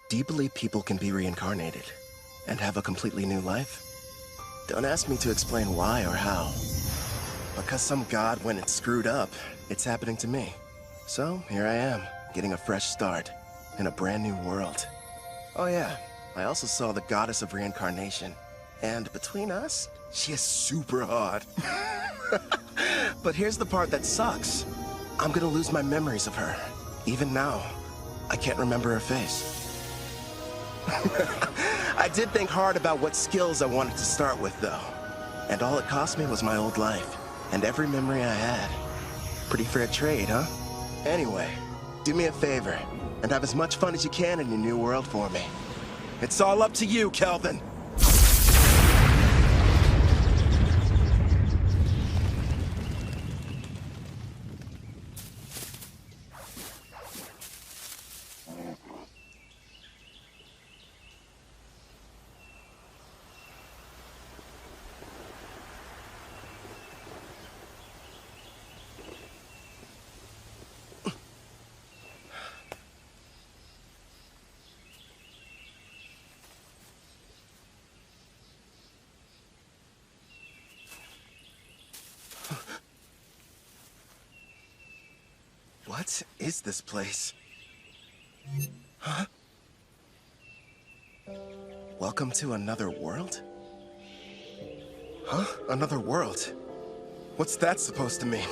Do you believe people can be reincarnated and have a completely new life? Don't ask me to explain why or how. Because some god went and screwed up, it's happening to me. So here I am, getting a fresh start in a brand new world. Oh yeah, I also saw the goddess of reincarnation. And between us, she is super hot. But here's the part that sucks. I'm gonna lose my memories of her. Even now, I can't remember her face. I did think hard about what skills I wanted to start with, though. And all it cost me was my old life, and every memory I had. Pretty fair trade, huh? Anyway, do me a favor, and have as much fun as you can in your new world for me. It's all up to you, Kelvin. What is this place? Huh? Welcome to another world? Huh? Another world? What's that supposed to mean?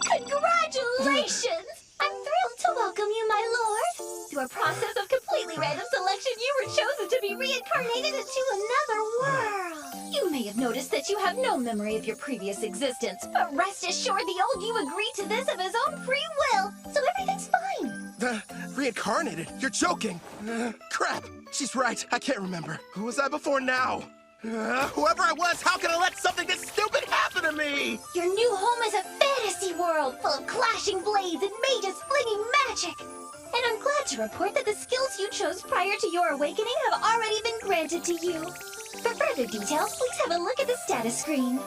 Congratulations! I'm thrilled to welcome you, my lord. Through a process of completely random selection, you were chosen to be reincarnated into another world. You may have noticed that you have no memory of your previous existence, but rest assured the old you agreed to this of his own free will, so everything's fine. Reincarnated? You're joking! Crap! She's right, I can't remember. Who was I before now? Whoever I was, how could I let something this stupid happen to me? Your new home is a fantasy world full of clashing blades and mages flinging magic. And I'm glad to report that the skills you chose prior to your awakening have already been granted to you. For further details, please have a look at the status screen.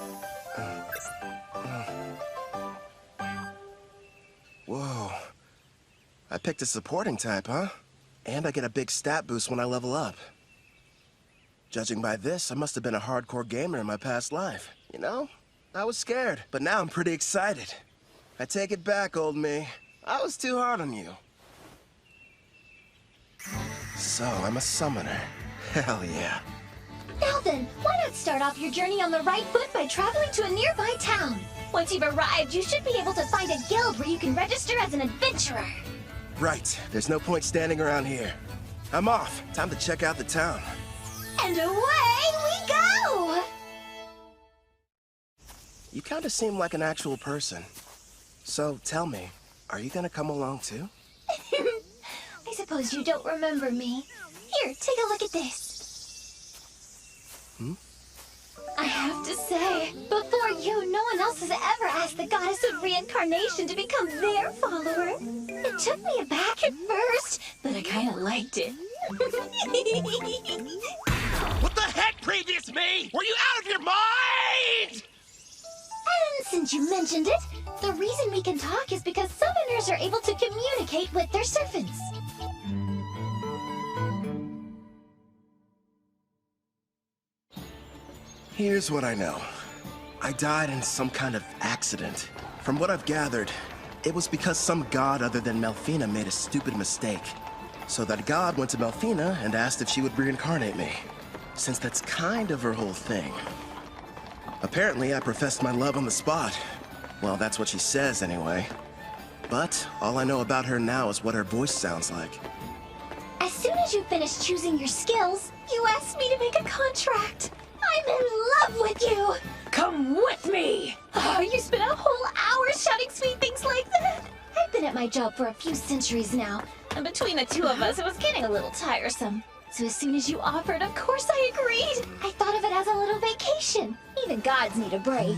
Whoa. I picked a supporting type, huh? And I get a big stat boost when I level up. Judging by this, I must have been a hardcore gamer in my past life. You know, I was scared, but now I'm pretty excited. I take it back, old me. I was too hard on you. So, I'm a summoner. Hell yeah. Now then, why not start off your journey on the right foot by traveling to a nearby town? Once you've arrived, you should be able to find a guild where you can register as an adventurer. Right. There's no point standing around here. I'm off. Time to check out the town. And away we go! You kind of seem like an actual person. So, tell me, are you gonna come along too? I suppose you don't remember me. Here, take a look at this. I have to say, before you, no one else has ever asked the goddess of reincarnation to become their follower. It took me aback at first, but I kind of liked it. What the heck, previous me? Were you out of your mind? And since you mentioned it, the reason we can talk is because summoners are able to communicate with their servants. Here's what I know. I died in some kind of accident. From what I've gathered, it was because some god other than Melfina made a stupid mistake. So that god went to Melfina and asked if she would reincarnate me, since that's kind of her whole thing. Apparently, I professed my love on the spot. Well, that's what she says anyway. But all I know about her now is what her voice sounds like. As soon as you finish choosing your skills, you asked me to make a contract. I'm in love with you! Come with me! Oh, you spent a whole hour shouting sweet things like that? I've been at my job for a few centuries now, and between the two of us, it was getting a little tiresome. So as soon as you offered, of course I agreed. I thought of it as a little vacation. Even gods need a break.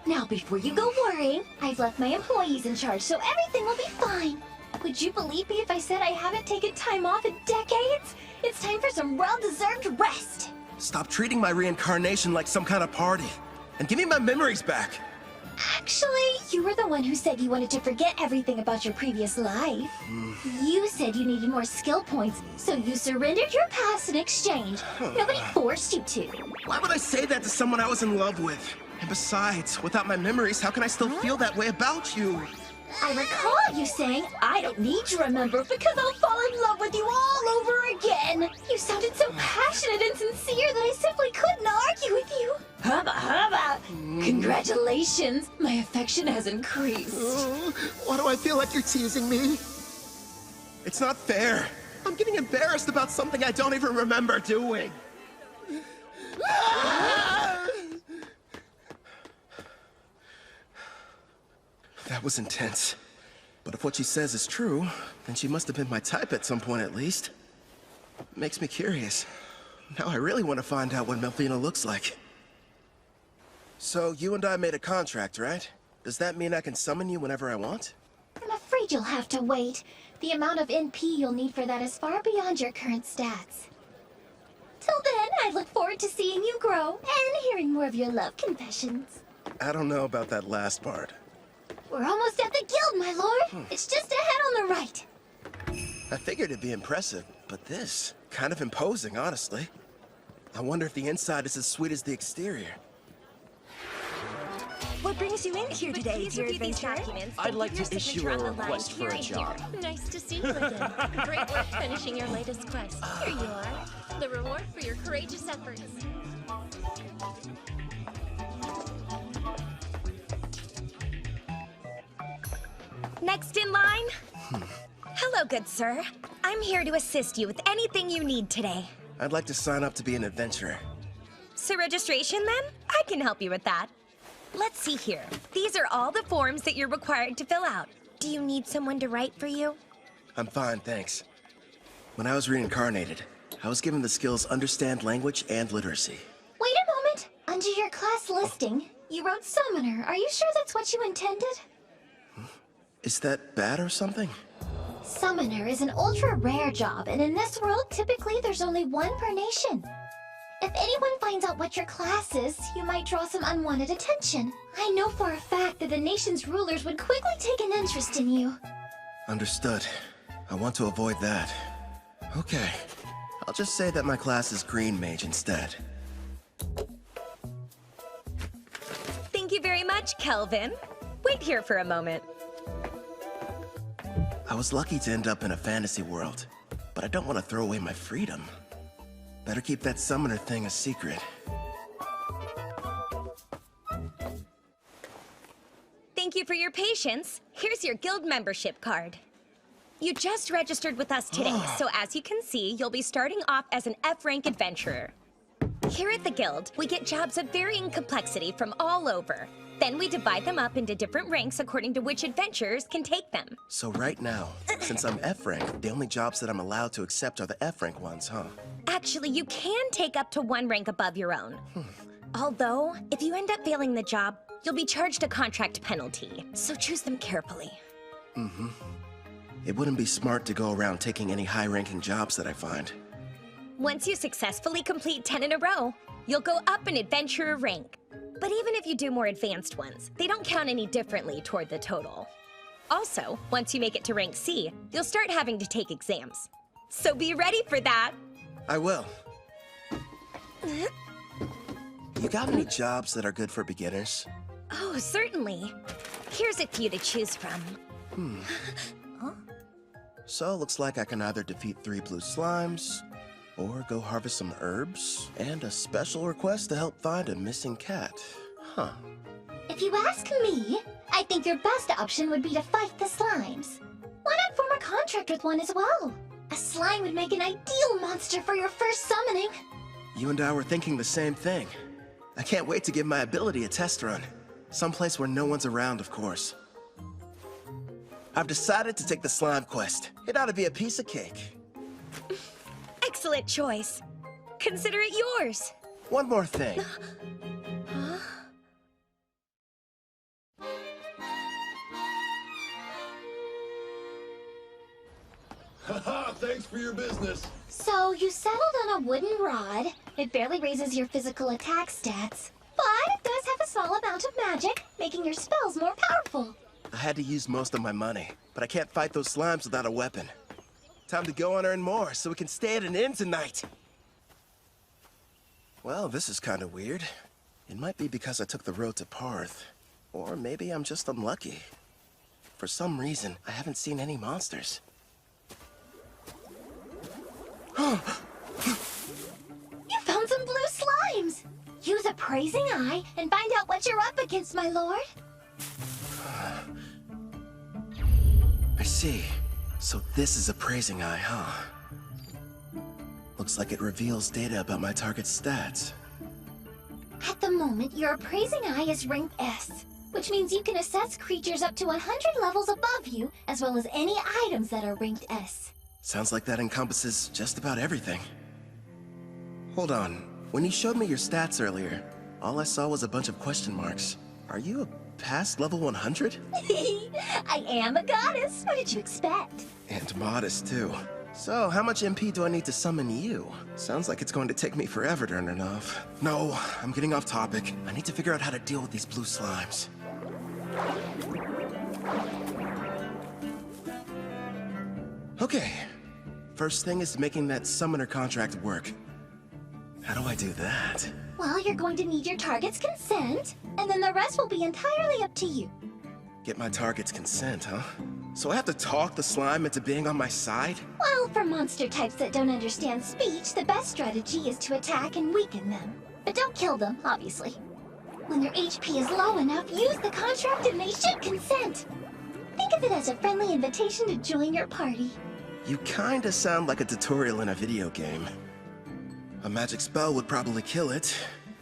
Now, before you go worrying, I've left my employees in charge, so everything will be fine. Would you believe me if I said I haven't taken time off in decades? It's time for some well-deserved rest. Stop treating my reincarnation like some kind of party. And give me my memories back. Actually, you were the one who said you wanted to forget everything about your previous life. You said you needed more skill points, so you surrendered your past in exchange. Nobody forced you to. Why would I say that to someone I was in love with? And besides, without my memories, how can I still feel that way about you? I recall you saying, I don't need to remember because I'll fall in love with you all over again. You sounded so passionate and sincere that I simply couldn't argue with you. Hubba hubba! Congratulations, my affection has increased. Why do I feel like you're teasing me? It's not fair. I'm getting embarrassed about something I don't even remember doing. That was intense. But if what she says is true, then she must have been my type at some point at least. Makes me curious. Now I really want to find out what Melfina looks like. So you and I made a contract, right? Does that mean I can summon you whenever I want? I'm afraid you'll have to wait. The amount of NP you'll need for that is far beyond your current stats. Till then, I look forward to seeing you grow and hearing more of your love confessions. I don't know about that last part. We're almost at the guild, my lord. It's just ahead on the right. I figured it'd be impressive, but this, kind of imposing, honestly. I wonder if the inside is as sweet as the exterior. What brings you in here today, dear adventurer? I'd like to issue a request for a job. Nice to see you again. Great work finishing your latest quest. Here you are. The reward for your courageous efforts. Next in line? Hello, good sir. I'm here to assist you with anything you need today. I'd like to sign up to be an adventurer. So registration then? I can help you with that. Let's see here. These are all the forms that you're required to fill out. Do you need someone to write for you? I'm fine, thanks. When I was reincarnated, I was given the skills Understand Language and Literacy. Wait a moment. Under your class listing, you wrote Summoner. Are you sure that's what you intended? Is that bad or something? Summoner is an ultra-rare job, and in this world, typically there's only one per nation. If anyone finds out what your class is, you might draw some unwanted attention. I know for a fact that the nation's rulers would quickly take an interest in you. Understood. I want to avoid that. Okay. I'll just say that my class is Green Mage instead. Thank you very much, Kelvin. Wait here for a moment. I was lucky to end up in a fantasy world, but I don't want to throw away my freedom. Better keep that summoner thing a secret. Thank you for your patience. Here's your guild membership card. You just registered with us today, so as you can see, you'll be starting off as an F-rank adventurer. Here at the guild, we get jobs of varying complexity from all over. Then we divide them up into different ranks according to which adventurers can take them. So right now, since I'm F-rank, the only jobs that I'm allowed to accept are the F-rank ones, huh? Actually, you can take up to one rank above your own. Although, if you end up failing the job, you'll be charged a contract penalty. So choose them carefully. It wouldn't be smart to go around taking any high-ranking jobs that I find. Once you successfully complete 10 in a row, you'll go up an adventurer rank. But even if you do more advanced ones, they don't count any differently toward the total. Also, once you make it to rank C, you'll start having to take exams. So be ready for that! I will. You got any jobs that are good for beginners? Oh, certainly. Here's a few to choose from. So, looks like I can either defeat 3 blue slimes, or go harvest some herbs, and a special request to help find a missing cat. Huh. If you ask me, I think your best option would be to fight the slimes. Why not form a contract with one as well? A slime would make an ideal monster for your first summoning. You and I were thinking the same thing. I can't wait to give my ability a test run. Someplace where no one's around, of course. I've decided to take the slime quest. It ought to be a piece of cake. Excellent choice. Consider it yours. One more thing. Haha, thanks for your business. So, you settled on a wooden rod. It barely raises your physical attack stats, but it does have a small amount of magic, making your spells more powerful. I had to use most of my money, but I can't fight those slimes without a weapon. Time to go and earn more so we can stay at an inn tonight. Well, this is kind of weird. It might be because I took the road to Parth. Or maybe I'm just unlucky. For some reason, I haven't seen any monsters. You found some blue slimes! Use Appraising Eye and find out what you're up against, my lord. I see. So this is Appraising Eye, huh? Looks like it reveals data about my target's stats. At the moment, your Appraising Eye is ranked S, which means you can assess creatures up to 100 levels above you, as well as any items that are ranked S. Sounds like that encompasses just about everything. Hold on. When you showed me your stats earlier, all I saw was a bunch of question marks. Are you a past level 100? I am a goddess. What did you expect? And modest, too. So, how much MP do I need to summon you? Sounds like it's going to take me forever to earn enough. No, I'm getting off topic. I need to figure out how to deal with these blue slimes. Okay. First thing is making that summoner contract work. How do I do that? Well, you're going to need your target's consent, and then the rest will be entirely up to you. Get my target's consent, huh? So I have to talk the slime into being on my side? Well, for monster types that don't understand speech, the best strategy is to attack and weaken them. But don't kill them, obviously. When their HP is low enough, use the contract and they should consent. Think of it as a friendly invitation to join your party. You kinda sound like a tutorial in a video game. A magic spell would probably kill it.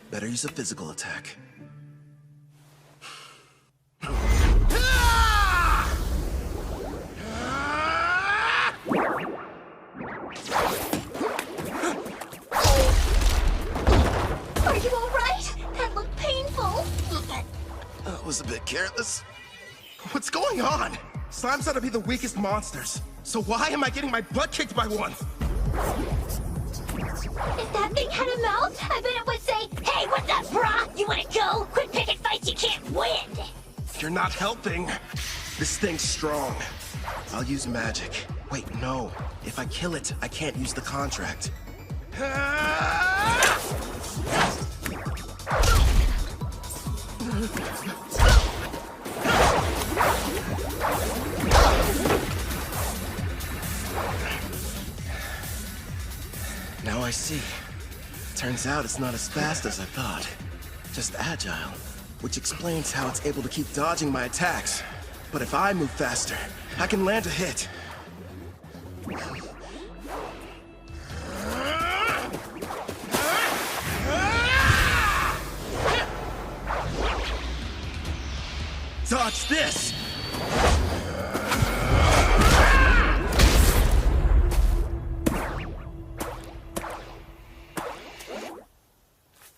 Better use a physical attack. Are you alright? That looked painful. That was a bit careless. What's going on? Slimes ought to be the weakest monsters. So why am I getting my butt kicked by one? If that thing had a mouth, I bet it would say, "Hey, what's up, brah? You wanna go? Quit picking fights you can't win!" You're not helping. This thing's strong. I'll use magic. Wait, no. If I kill it, I can't use the contract. Now I see. Turns out it's not as fast as I thought. Just agile, which explains how it's able to keep dodging my attacks. But if I move faster, I can land a hit. Dodge this!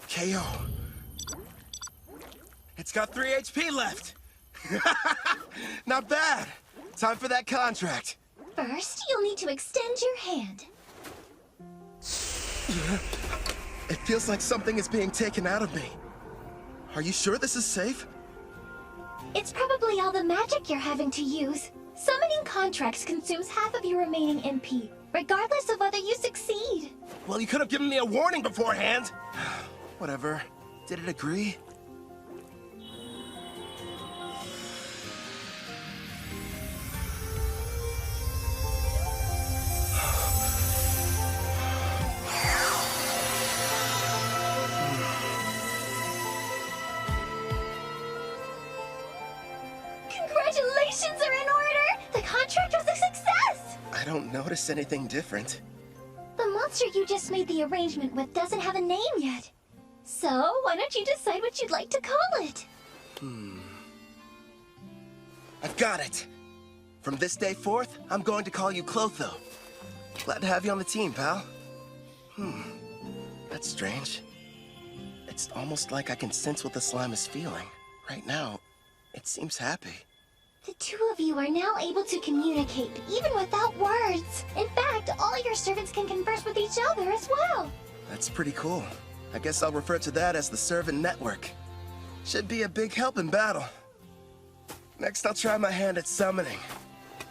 KO. It's got 3 HP left. Not bad. Time for that contract. First, you'll need to extend your hand. It feels like something is being taken out of me. Are you sure this is safe? It's probably all the magic you're having to use. Summoning contracts consumes half of your remaining MP, regardless of whether you succeed. Well, you could have given me a warning beforehand. Whatever. Did it agree? Congratulations are in order! The contract was a success! I don't notice anything different. The monster you just made the arrangement with doesn't have a name yet. So, why don't you decide what you'd like to call it? I've got it. From this day forth, I'm going to call you Clotho. Glad to have you on the team, pal. That's strange. It's almost like I can sense what the slime is feeling. Right now, it seems happy. The two of you are now able to communicate, even without words. In fact, all your servants can converse with each other as well. That's pretty cool. I guess I'll refer to that as the servant network. Should be a big help in battle. Next, I'll try my hand at summoning.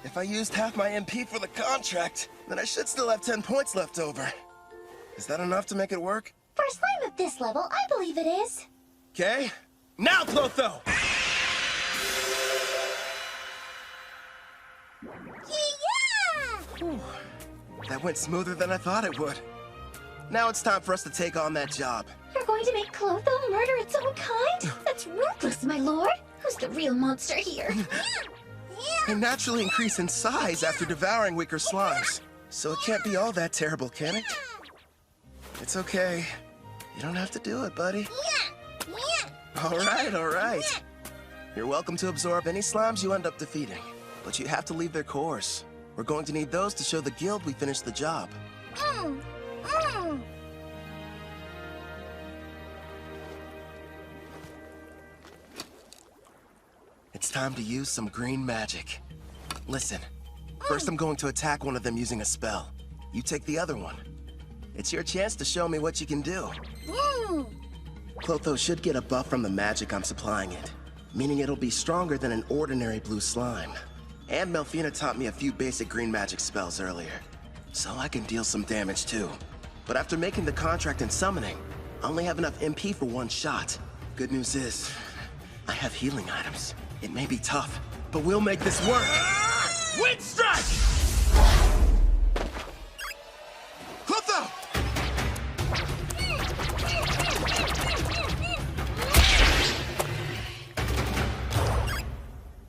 If I used half my MP for the contract, then I should still have 10 points left over. Is that enough to make it work? For a slime of this level, I believe it is. Okay. Now, Clotho! Yeah! That went smoother than I thought it would. Now it's time for us to take on that job. You're going to make Clotho murder its own kind? That's ruthless, my lord. Who's the real monster here? They naturally increase in size after devouring weaker slimes. So it can't be all that terrible, can it? It's okay. You don't have to do it, buddy. All right. You're welcome to absorb any slimes you end up defeating. But you have to leave their cores. We're going to need those to show the guild we finished the job. It's time to use some green magic. Listen, first I'm going to attack one of them using a spell. You take the other one. It's your chance to show me what you can do. Clotho should get a buff from the magic I'm supplying it, meaning it'll be stronger than an ordinary blue slime. And Melfina taught me a few basic green magic spells earlier, so I can deal some damage too. But after making the contract and summoning, I only have enough MP for one shot. Good news is, I have healing items. It may be tough, but we'll make this work. Wind strike! Clotho!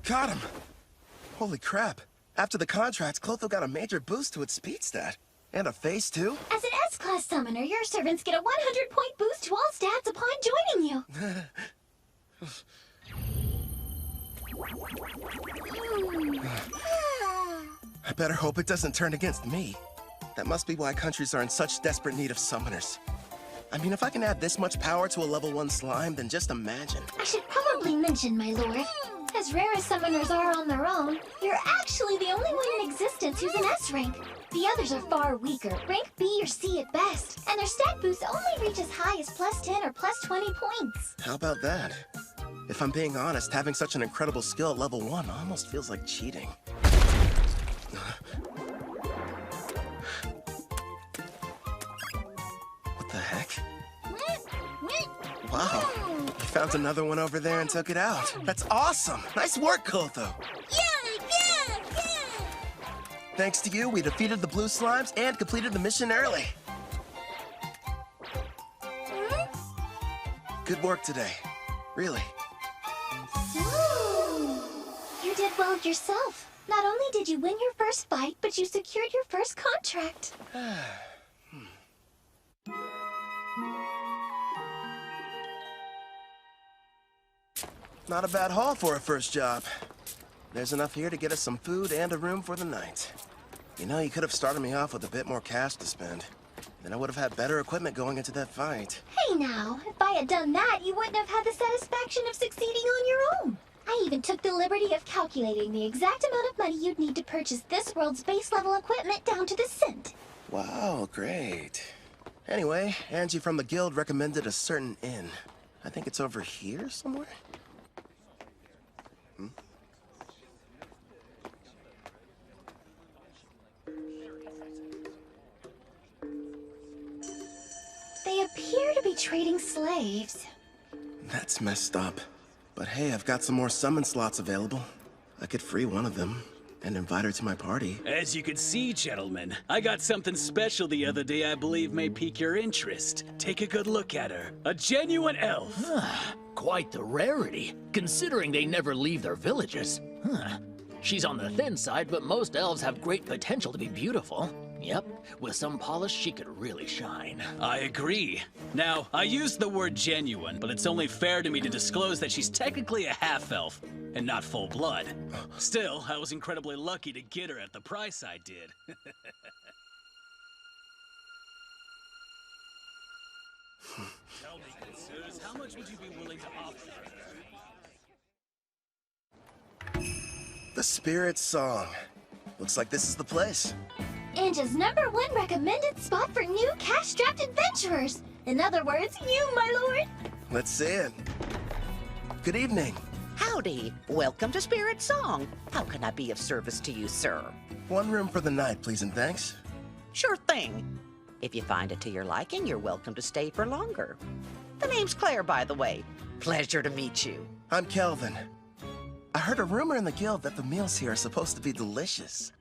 Got him! Holy crap. After the contract, Clotho got a major boost to its speed stat. And a face, too. As an S-Class summoner, your servants get a 100-point boost to all stats upon joining you. I better hope it doesn't turn against me. That must be why countries are in such desperate need of summoners. I mean, if I can add this much power to a level 1 slime, then just imagine. I should probably mention, my lord, as rare as summoners are on their own, you're actually the only one in existence who's an S rank. The others are far weaker, rank B or C at best, and their stat boosts only reach as high as plus 10 or plus 20 points. How about that? If I'm being honest, having such an incredible skill at level 1 almost feels like cheating. What the heck? Wow, you found another one over there and took it out. That's awesome! Nice work, Clotho! Yeah! Thanks to you, we defeated the blue slimes and completed the mission early. Good work today. Really. Ooh. You did well yourself. Not only did you win your first fight, but you secured your first contract. Not a bad haul for a first job. There's enough here to get us some food and a room for the night. You know, you could have started me off with a bit more cash to spend. Then I would have had better equipment going into that fight. Hey now, if I had done that, you wouldn't have had the satisfaction of succeeding on your own. I even took the liberty of calculating the exact amount of money you'd need to purchase this world's base level equipment down to the cent. Wow, great. Anyway, Angie from the guild recommended a certain inn. I think it's over here somewhere? They appear to be trading slaves. That's messed up. But hey, I've got some more summon slots available. I could free one of them and invite her to my party. As you can see, gentlemen, I got something special the other day I believe may pique your interest. Take a good look at her. A genuine elf. Quite the rarity, considering they never leave their villages. She's on the thin side, but most elves have great potential to be beautiful. Yep, with some polish, she could really shine. I agree. Now, I used the word genuine, but it's only fair to me to disclose that she's technically a half-elf, and not full-blood. Still, I was incredibly lucky to get her at the price I did. Tell me, good sirs, how much would you be willing to offer? The Spirit Song. Looks like this is the place. Anja's #1 recommended spot for new cash-strapped adventurers. In other words, you, my lord. Let's see it. Good evening. Howdy. Welcome to Spirit Song. How can I be of service to you, sir? One room for the night, please and thanks. Sure thing. If you find it to your liking, you're welcome to stay for longer. The name's Claire, by the way. Pleasure to meet you. I'm Kelvin. I heard a rumor in the guild that the meals here are supposed to be delicious.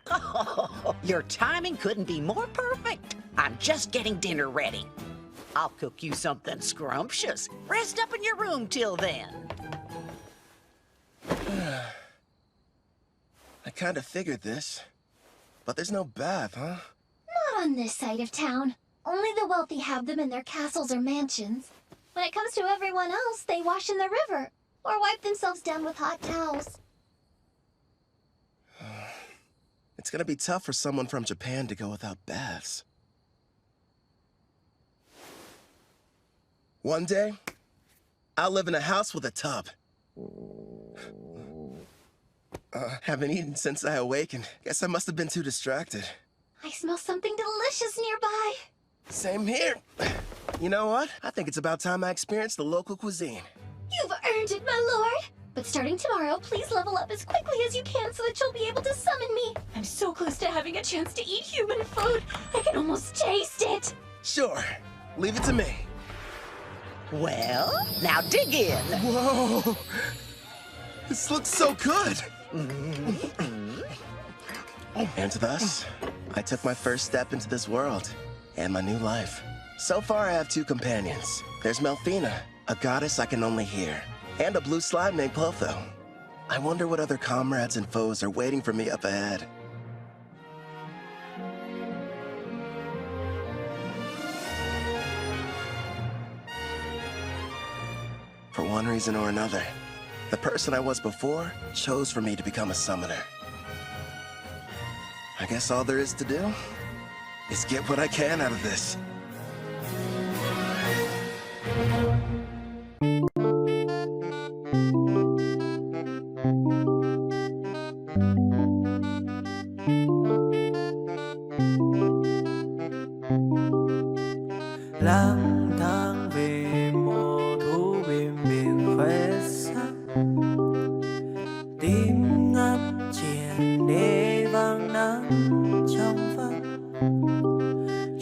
Your timing couldn't be more perfect. I'm just getting dinner ready. I'll cook you something scrumptious. Rest up in your room till then. I kind of figured this. But there's no bath, huh? Not on this side of town. Only the wealthy have them in their castles or mansions. When it comes to everyone else, they wash in the river or wipe themselves down with hot towels. It's gonna be tough for someone from Japan to go without baths. One day, I'll live in a house with a tub. Haven't eaten since I awakened. Guess I must have been too distracted. I smell something delicious nearby. Same here. You know what? I think it's about time I experienced the local cuisine. You've earned it, my lord. But starting tomorrow, please level up as quickly as you can so that you'll be able to summon me. I'm so close to having a chance to eat human food. I can almost taste it. Sure. Leave it to me. Well, now dig in. Whoa! This looks so good! And thus, I took my first step into this world and my new life. So far, I have two companions. There's Melfina, a goddess I can only hear, and a blue slime named Clotho. I wonder what other comrades and foes are waiting for me up ahead. For one reason or another, the person I was before chose for me to become a summoner. I guess all there is to do is get what I can out of this. Lang thang về mùa thu biển biển khoe sắc, tim ngắt triền để vang nắng trong vắt.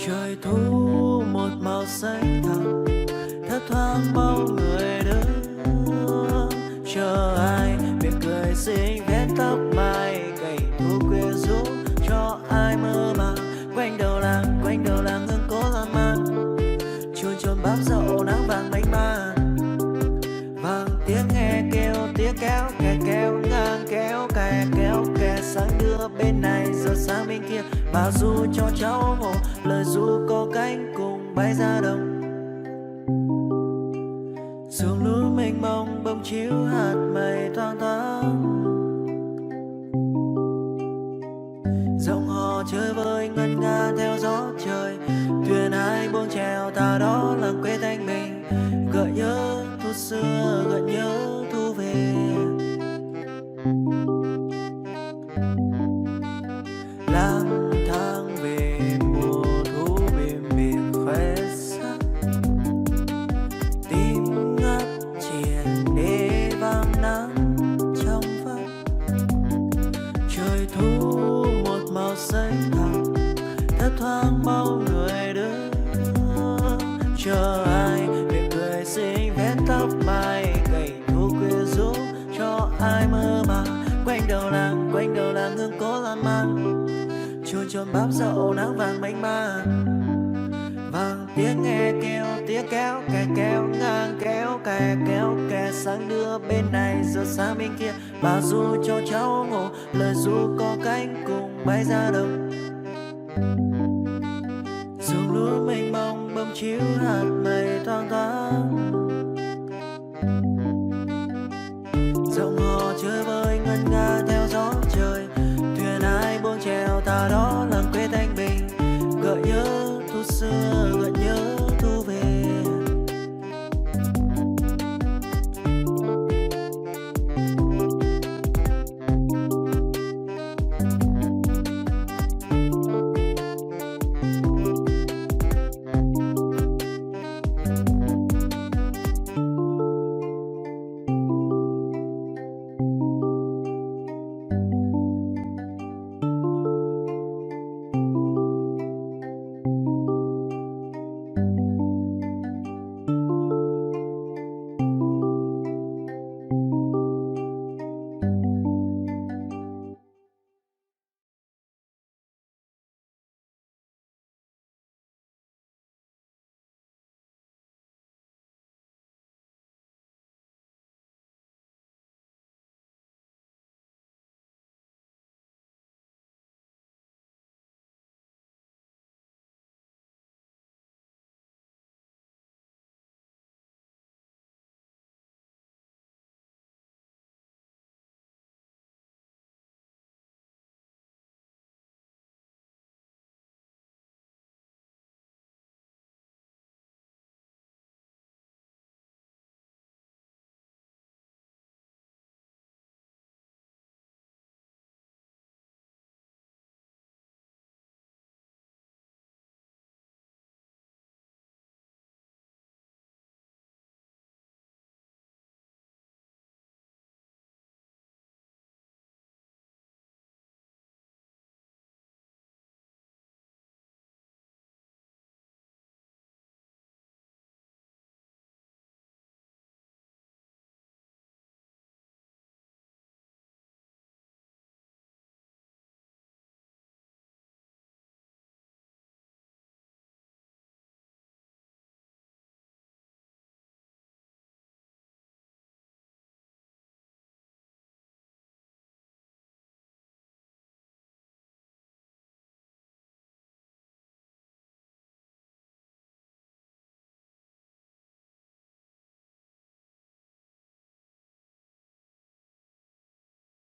Trời thu một màu xanh thẳm, thấp thoáng bao người đứng chờ ai miệng cười xinh vén tóc mai cày thu quê rũ cho ai mơ màng quanh đầu làng hương cố lan man chuồn chuồn bám dậu nắng vàng mênh mang vàng tiếng nghe kêu tiếng kéo kè kéo ngang kéo kè sáng đưa bên này giờ sáng bên kia bao du cho cháu ngủ lời ru có cánh cùng bay ra đồng sương núi mênh mông bông chiếu hạt mây thoang thoáng giọng hò chơi vơi ngân nga theo gió trời thuyền hai buông chèo ta đó làng quê thanh bình gợi nhớ thu xưa gợi nhớ thu về lang thang về mùa thu biển biển khoe sắc tim ngắt triền để vang nắng trong vắt trời thu một màu xanh thẳm thấp thoáng bao người đứng chờ ai miệng cười xinh vén tóc mai cày thu quê rũ cho ai mơ màng quanh đầu làng hương cố lan man chuồn chuồn bám dậu nắng vàng mênh mang vàng tiếng nghe kêu tiếng kéo kè kéo ngang kéo kè sáng đưa bên này giờ sáng bên kia bà ru cho cháu ngủ lời ru có cánh cùng bay ra đồng sương núi mênh mông bông chiếu hạt